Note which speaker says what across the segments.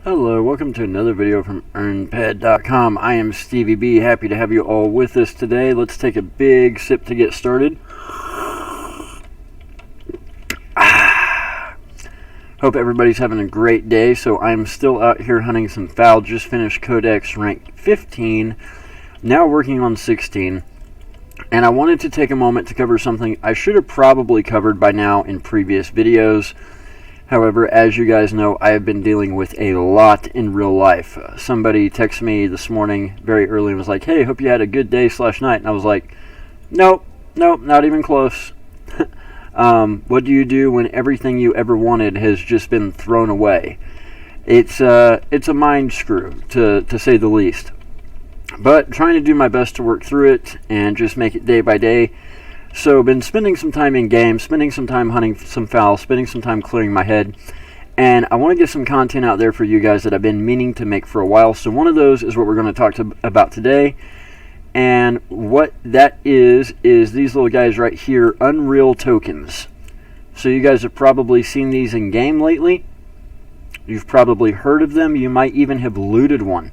Speaker 1: Hello, welcome to another video from EarnPed.com. I am Stevie B, happy to have you all with us today. Let's take a big sip to get started. Hope everybody's having a great day. So I'm still out here hunting some fowl, just finished Codex rank 15, now working on 16. And I wanted to take a moment to cover something I should have probably covered by now in previous videos. However, as you guys know, I have been dealing with a lot in real life. Somebody texted me this morning very early and was like, hey, hope you had a good day / night. And I was like, nope, not even close. What do you do when everything you ever wanted has just been thrown away? It's a mind screw, to say the least. But trying to do my best to work through it and just make it day by day. So been spending some time in game, spending some time hunting some fowl, spending some time clearing my head. And I want to get some content out there for you guys that I've been meaning to make for a while. So one of those is what we're going to talk about today. And what that is these little guys right here, Unreal tokens. So you guys have probably seen these in game lately. You've probably heard of them. You might even have looted one.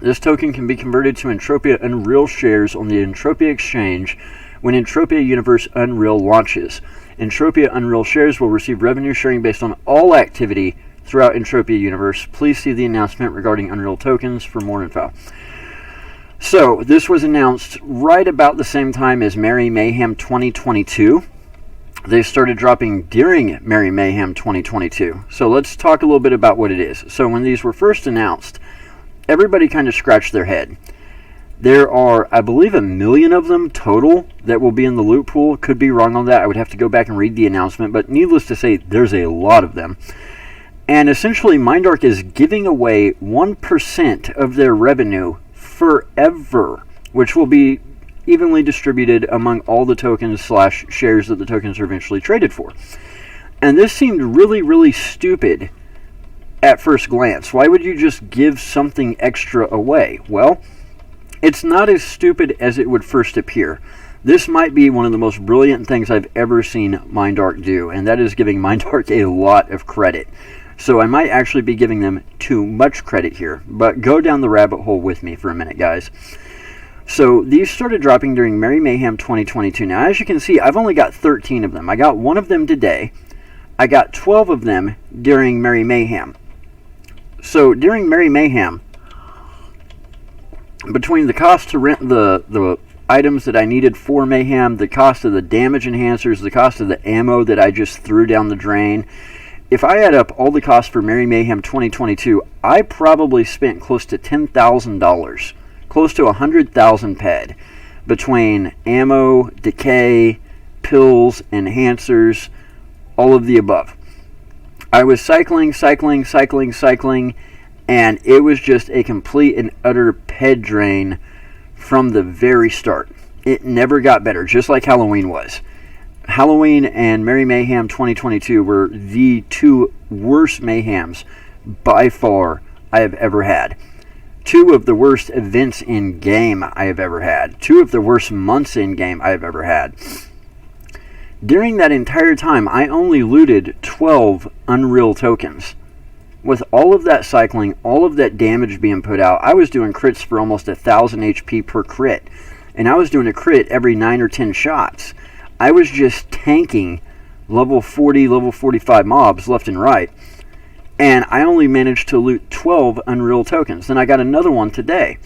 Speaker 1: This token can be converted to Entropia Unreal shares on the Entropia Exchange when Entropia Universe Unreal launches. Entropia Unreal shares will receive revenue sharing based on all activity throughout Entropia Universe. Please see the announcement regarding Unreal tokens for more info. So, this was announced right about the same time as Merry Mayhem 2022. They started dropping during Merry Mayhem 2022. So let's talk a little bit about what it is. So when these were first announced, everybody kind of scratched their head. There are, I believe, 1 million of them total that will be in the loot pool. Could be wrong on that. I would have to go back and read the announcement. But needless to say, there's a lot of them. And essentially, Mindark is giving away 1% of their revenue forever, which will be evenly distributed among all the tokens / shares that the tokens are eventually traded for. And this seemed really, really stupid at first glance. Why would you just give something extra away? Well, it's not as stupid as it would first appear. This might be one of the most brilliant things I've ever seen Mindark do, and that is giving Mindark a lot of credit. So I might actually be giving them too much credit here, but go down the rabbit hole with me for a minute, guys. So these started dropping during Merry Mayhem 2022. Now, as you can see, I've only got 13 of them. I got one of them today. I got 12 of them during Merry Mayhem. So during Merry Mayhem, between the cost to rent the items that I needed for Mayhem, the cost of the damage enhancers, the cost of the ammo that I just threw down the drain, if I add up all the costs for Merry Mayhem 2022, I probably spent close to $10,000, close to 100,000 ped, between ammo, decay, pills, enhancers, all of the above. I was cycling, and it was just a complete and utter ped drain from the very start. It never got better, just like Halloween was. Halloween and Merry Mayhem 2022 were the two worst Mayhems by far I have ever had. Two of the worst events in game I have ever had. Two of the worst months in game I have ever had. During that entire time, I only looted 12 Unreal tokens. With all of that cycling, all of that damage being put out, I was doing crits for almost 1,000 HP per crit. And I was doing a crit every 9 or 10 shots. I was just tanking level 40, level 45 mobs left and right. And I only managed to loot 12 Unreal tokens. Then I got another one today.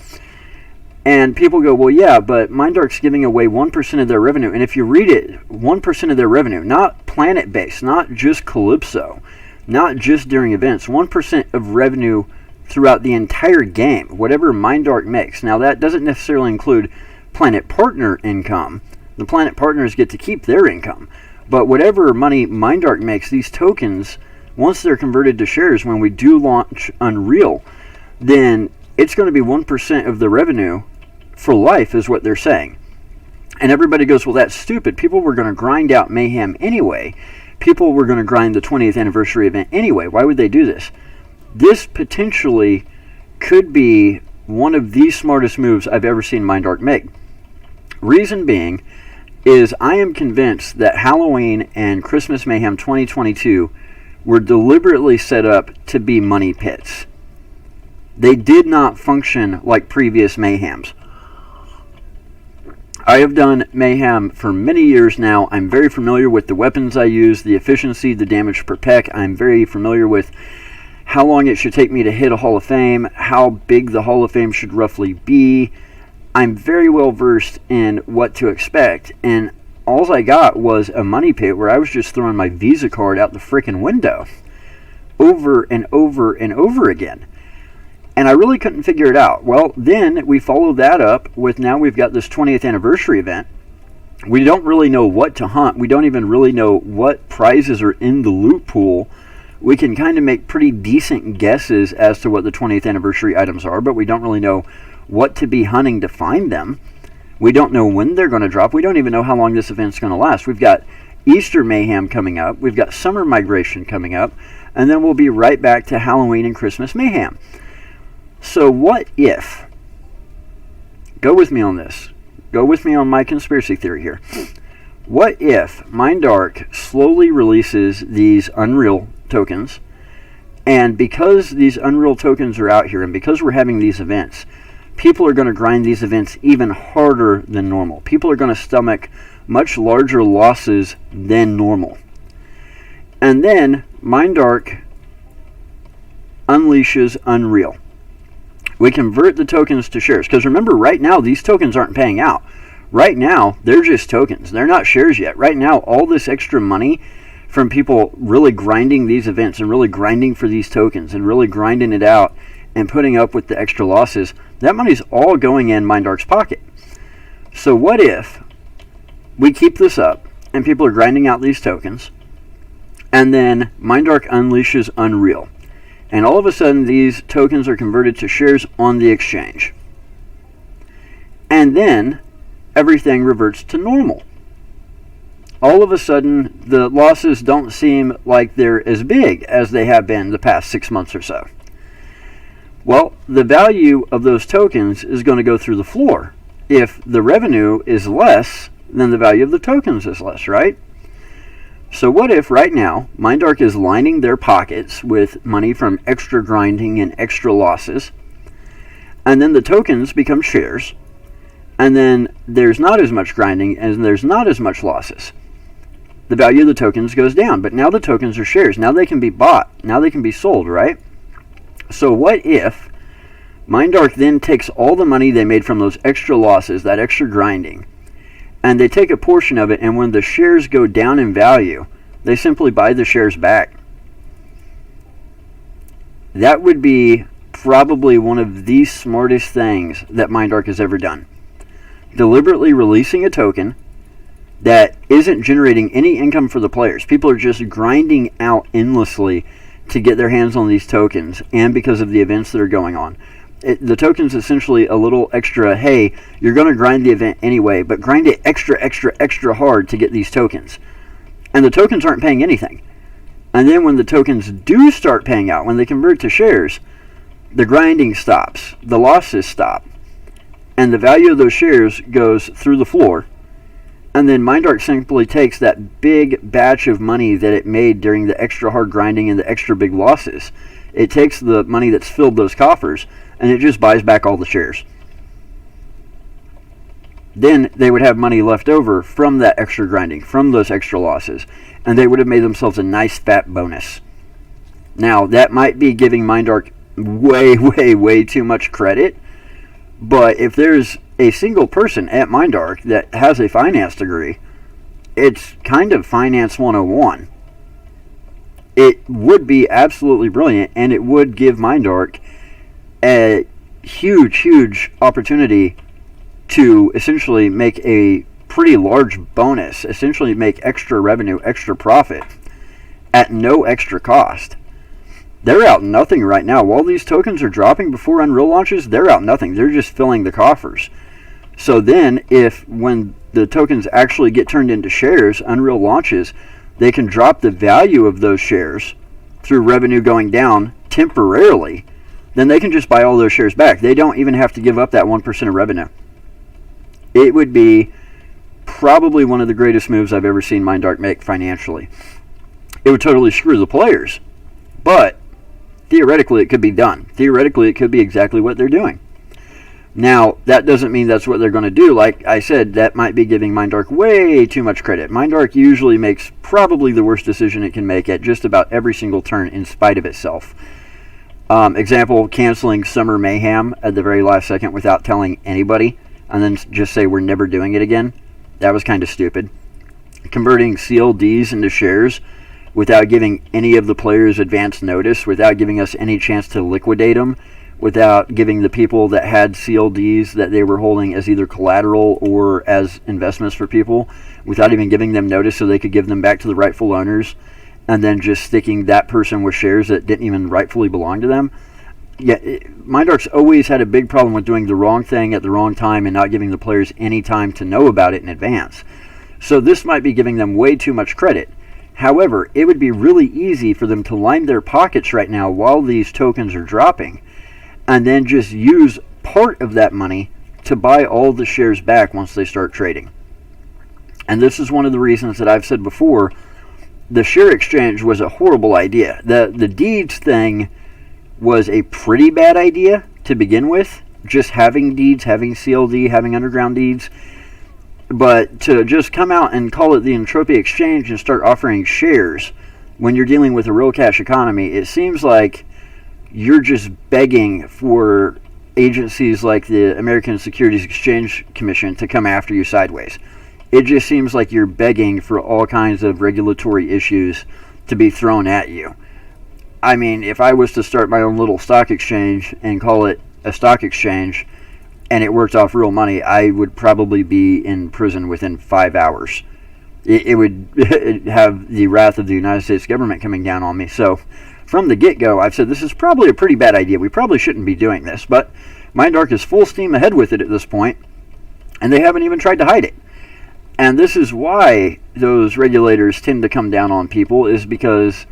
Speaker 1: And people go, well, yeah, but Mindark's giving away 1% of their revenue. And if you read it, 1% of their revenue, not planet-based, not just Calypso, not just during events, 1% of revenue throughout the entire game, whatever Mindark makes. Now, that doesn't necessarily include planet partner income. The planet partners get to keep their income. But whatever money Mindark makes, these tokens, once they're converted to shares, when we do launch Unreal, then it's going to be 1% of the revenue for life, is what they're saying. And everybody goes, well, that's stupid. People were going to grind out Mayhem anyway. People were going to grind the 20th anniversary event anyway. Why would they do this? This potentially could be one of the smartest moves I've ever seen Mindark make. Reason being is I am convinced that Halloween and Christmas Mayhem 2022 were deliberately set up to be money pits. They did not function like previous Mayhems. I have done Mayhem for many years now. I'm very familiar with the weapons I use, the efficiency, the damage per peck. I'm very familiar with how long it should take me to hit a Hall of Fame, how big the Hall of Fame should roughly be. I'm very well versed in what to expect, and all I got was a money pit where I was just throwing my Visa card out the frickin' window over and over and over again. And I really couldn't figure it out. Well, then we followed that up with, now we've got this 20th anniversary event. We don't really know what to hunt. We don't even really know what prizes are in the loot pool. We can kind of make pretty decent guesses as to what the 20th anniversary items are, but we don't really know what to be hunting to find them. We don't know when they're going to drop. We don't even know how long this event's going to last. We've got Easter Mayhem coming up. We've got Summer Migration coming up. And then we'll be right back to Halloween and Christmas Mayhem. So what if, go with me on this, go with me on my conspiracy theory here. What if Mindark slowly releases these Unreal tokens, and because these Unreal tokens are out here, and because we're having these events, people are going to grind these events even harder than normal. People are going to stomach much larger losses than normal. And then Mindark unleashes Unreal. We convert the tokens to shares. Because remember, right now, these tokens aren't paying out. Right now, they're just tokens. They're not shares yet. Right now, all this extra money from people really grinding these events and really grinding for these tokens and really grinding it out and putting up with the extra losses, that money's all going in Mindark's pocket. So what if we keep this up and people are grinding out these tokens, and then Mindark unleashes Unreal? And all of a sudden, these tokens are converted to shares on the exchange. And then, everything reverts to normal. All of a sudden, the losses don't seem like they're as big as they have been the past 6 months or so. Well, the value of those tokens is going to go through the floor. If the revenue is less, then the value of the tokens is less, right? So what if right now Mindark is lining their pockets with money from extra grinding and extra losses, and then the tokens become shares, and then there's not as much grinding and there's not as much losses. The value of the tokens goes down, but now the tokens are shares. Now they can be bought. Now they can be sold, right? So what if Mindark then takes all the money they made from those extra losses, that extra grinding, and they take a portion of it, and when the shares go down in value, they simply buy the shares back? That would be probably one of the smartest things that Mindark has ever done. Deliberately releasing a token that isn't generating any income for the players. People are just grinding out endlessly to get their hands on these tokens, and because of the events that are going on. The token's essentially a little extra, hey, you're going to grind the event anyway, but grind it extra hard to get these tokens. And the tokens aren't paying anything. And then when the tokens do start paying out, when they convert to shares, the grinding stops, the losses stop, and the value of those shares goes through the floor. And then Mindark simply takes that big batch of money that it made during the extra hard grinding and the extra big losses. It takes the money that's filled those coffers, and it just buys back all the shares. Then they would have money left over from that extra grinding, from those extra losses, and they would have made themselves a nice fat bonus. Now, that might be giving Mindark way too much credit, but if there's a single person at Mindark that has a finance degree, it's kind of Finance 101. It would be absolutely brilliant, and it would give Mindark a huge opportunity to essentially make a pretty large bonus, essentially make extra revenue, extra profit at no extra cost. They're out nothing right now. While these tokens are dropping before Unreal launches, they're out nothing. They're just filling the coffers. So then, when the tokens actually get turned into shares, Unreal launches, they can drop the value of those shares through revenue going down temporarily. Then they can just buy all those shares back. They don't even have to give up that 1% of revenue. It would be probably one of the greatest moves I've ever seen Mindark make financially. It would totally screw the players, but theoretically it could be done. Theoretically it could be exactly what they're doing. Now, that doesn't mean that's what they're going to do. Like I said, that might be giving Mindark way too much credit. Mindark usually makes probably the worst decision it can make at just about every single turn in spite of itself. Example, canceling Summer Mayhem at the very last second without telling anybody, and then just say we're never doing it again. That was kind of stupid. Converting CLDs into shares without giving any of the players advance notice, without giving us any chance to liquidate them, without giving the people that had CLDs that they were holding as either collateral or as investments for people, without even giving them notice so they could give them back to the rightful owners, and then just sticking that person with shares that didn't even rightfully belong to them. Yeah, Mindark's always had a big problem with doing the wrong thing at the wrong time and not giving the players any time to know about it in advance. So this might be giving them way too much credit. However, it would be really easy for them to line their pockets right now while these tokens are dropping, and then just use part of that money to buy all the shares back once they start trading. And this is one of the reasons that I've said before, the share exchange was a horrible idea. The deeds thing was a pretty bad idea to begin with. Just having deeds, having CLD, having underground deeds. But to just come out and call it the Entropia Exchange and start offering shares when you're dealing with a real cash economy, it seems like you're just begging for agencies like the American Securities Exchange Commission to come after you sideways. It just seems like you're begging for all kinds of regulatory issues to be thrown at you. I mean, if I was to start my own little stock exchange and call it a stock exchange and it worked off real money, I would probably be in prison within 5 hours. It would have the wrath of the United States government coming down on me. So from the get-go, I've said this is probably a pretty bad idea. We probably shouldn't be doing this, but Mindark is full steam ahead with it at this point, and they haven't even tried to hide it. And this is why those regulators tend to come down on people, is because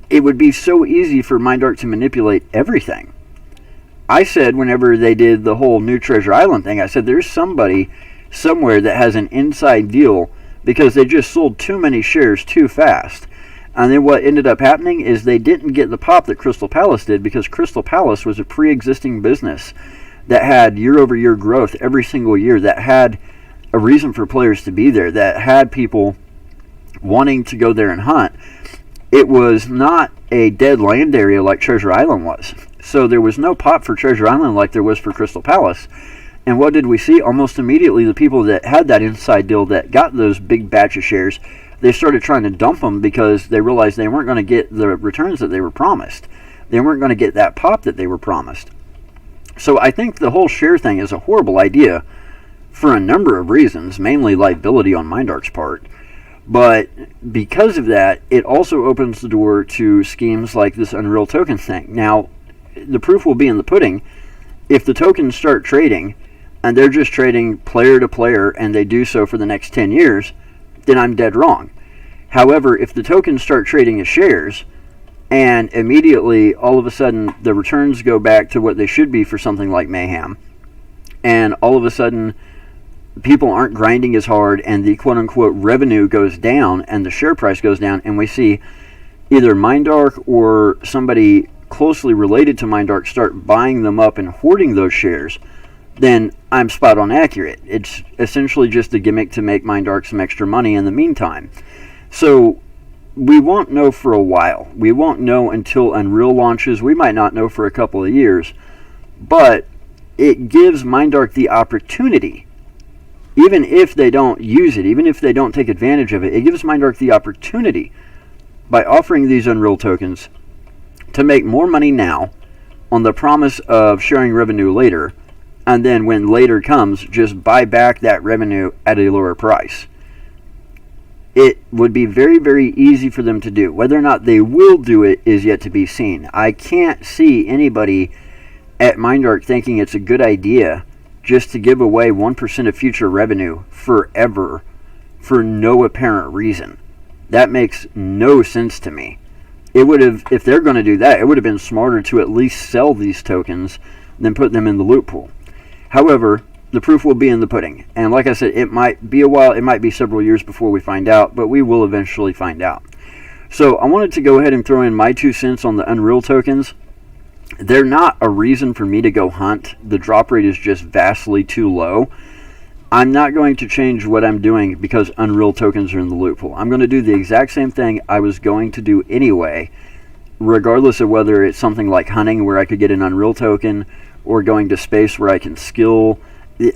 Speaker 1: it would be so easy for Mindark to manipulate everything. I said whenever they did the whole New Treasure Island thing, I said there's somebody somewhere that has an inside deal because they just sold too many shares too fast. And then what ended up happening is they didn't get the pop that Crystal Palace did, because Crystal Palace was a pre-existing business that had year-over-year growth every single year, that had a reason for players to be there, that had people wanting to go there and hunt. It was not a dead land area like Treasure Island was. So there was no pop for Treasure Island like there was for Crystal Palace. And what did we see? Almost immediately, the people that had that inside deal, that got those big batch of shares, they started trying to dump them because they realized they weren't going to get the returns that they were promised. They weren't going to get that pop that they were promised. So I think the whole share thing is a horrible idea for a number of reasons, mainly liability on Mindark's part. But because of that, it also opens the door to schemes like this Unreal Token thing. Now, the proof will be in the pudding. If the tokens start trading, and they're just trading player to player, and they do so for the next 10 years, then I'm dead wrong. However, if the tokens start trading as shares, and immediately, all of a sudden, the returns go back to what they should be for something like Mayhem, and all of a sudden, people aren't grinding as hard, and the quote-unquote revenue goes down, and the share price goes down, and we see either Mindark or somebody closely related to Mindark start buying them up and hoarding those shares, then I'm spot on accurate. It's essentially just a gimmick to make Mindark some extra money in the meantime. So we won't know for a while. We won't know until Unreal launches. We might not know for a couple of years. But it gives Mindark the opportunity, even if they don't use it, even if they don't take advantage of it, it gives Mindark the opportunity, by offering these Unreal tokens, to make more money now on the promise of sharing revenue later, and then when later comes, just buy back that revenue at a lower price. It would be very, very easy for them to do. Whether or not they will do it is yet to be seen. I can't see anybody at Mindark thinking it's a good idea just to give away 1% of future revenue forever for no apparent reason. That makes no sense to me. It would have, if they're going to do that, it would have been smarter to at least sell these tokens than put them in the loot pool. However, the proof will be in the pudding. And like I said, it might be a while, it might be several years before we find out, but we will eventually find out. So I wanted to go ahead and throw in my 2 cents on the Unreal tokens. They're not a reason for me to go hunt. The drop rate is just vastly too low. I'm not going to change what I'm doing because Unreal tokens are in the loot pool. I'm going to do the exact same thing I was going to do anyway, regardless of whether it's something like hunting where I could get an Unreal token or going to space where I can skill.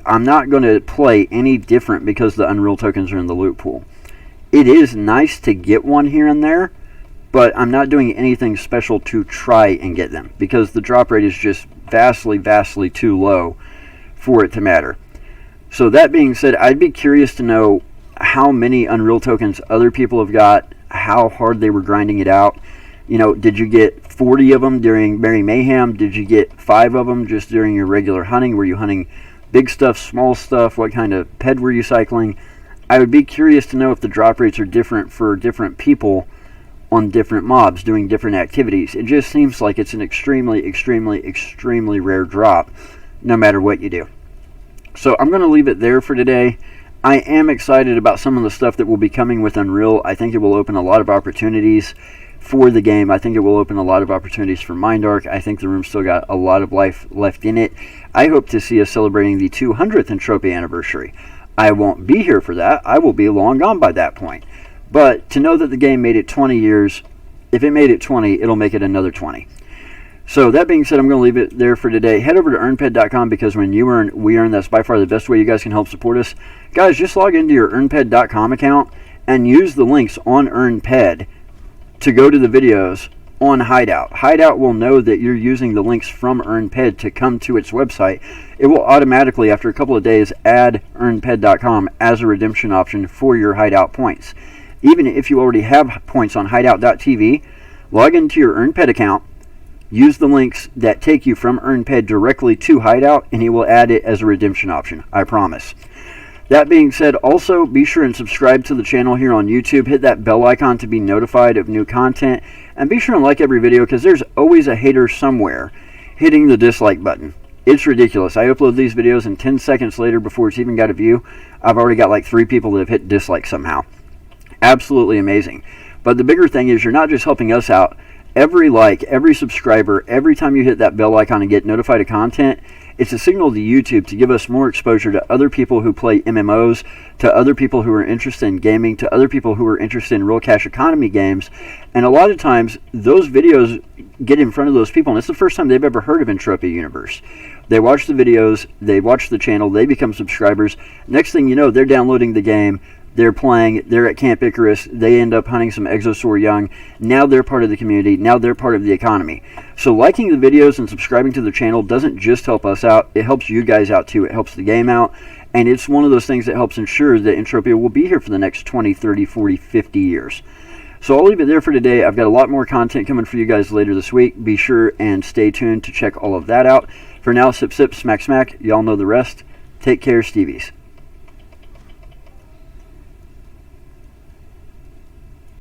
Speaker 1: I'm not going to play any different because the Unreal tokens are in the loot pool. It is nice to get one here and there, but I'm not doing anything special to try and get them because the drop rate is just vastly, vastly too low for it to matter. So that being said, I'd be curious to know how many Unreal tokens other people have got, how hard they were grinding it out. You know, did you get 40 of them during Merry Mayhem? Did you get 5 of them just during your regular hunting? Were you hunting big stuff, small stuff? What kind of ped were you cycling? I would be curious to know if the drop rates are different for different people on different mobs doing different activities. It just seems like it's an extremely, extremely, extremely rare drop no matter what you do. So I'm going to leave it there for today. I am excited about some of the stuff that will be coming with Unreal. I think it will open a lot of opportunities for the game. I think it will open a lot of opportunities for Mindark. I think the room's still got a lot of life left in it. I hope to see us celebrating the 200th Entropia anniversary. I won't be here for that. I will be long gone by that point. But to know that the game made it 20 years, if it made it 20, it'll make it another 20. So that being said, I'm going to leave it there for today. Head over to earnped.com because when you earn, we earn. That's by far the best way you guys can help support us. Guys, just log into your earnped.com account and use the links on earnped to go to the videos on Hideout. Hideout will know that you're using the links from earnped to come to its website. It will automatically, after a couple of days, add earnped.com as a redemption option for your Hideout points. Even if you already have points on hideout.tv, log into your earnped account, use the links that take you from earnped directly to Hideout, and it will add it as a redemption option. I promise. That being said, also be sure and subscribe to the channel here on YouTube. Hit that bell icon to be notified of new content. And be sure and like every video because there's always a hater somewhere hitting the dislike button. It's ridiculous. I upload these videos and 10 seconds later, before it's even got a view, I've already got like 3 people that have hit dislike somehow. Absolutely amazing. But the bigger thing is you're not just helping us out. Every like, every subscriber, every time you hit that bell icon and get notified of content, it's a signal to YouTube to give us more exposure to other people who play MMOs, to other people who are interested in gaming, to other people who are interested in real cash economy games. And a lot of times, those videos get in front of those people, and it's the first time they've ever heard of Entropia Universe. They watch the videos, they watch the channel, they become subscribers. Next thing you know, they're downloading the game. They're playing, they're at Camp Icarus, they end up hunting some Exosaur young. Now they're part of the community, now they're part of the economy. So liking the videos and subscribing to the channel doesn't just help us out, it helps you guys out too, it helps the game out. And it's one of those things that helps ensure that Entropia will be here for the next 20, 30, 40, 50 years. So I'll leave it there for today. I've got a lot more content coming for you guys later this week. Be sure and stay tuned to check all of that out. For now, sip, sip, smack, smack. Y'all know the rest. Take care, Stevies.